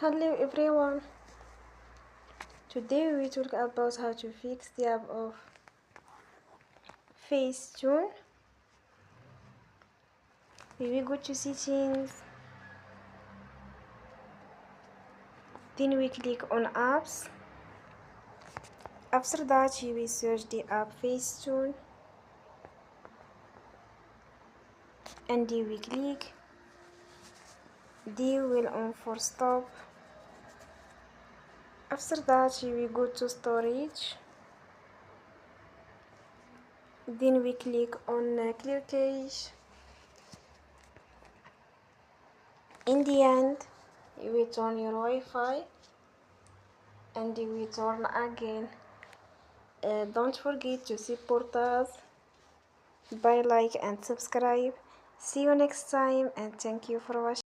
Hello everyone, today we talk about how to fix the app of FaceTune. We will go to settings, then we click on apps. After that we will search the app FaceTune and we click. They will on for stop. After that we will go to storage, then we click on clear cache. In the end you will turn your Wi-Fi and you will turn again. Don't forget to support us by like and subscribe. See you next time and thank you for watching.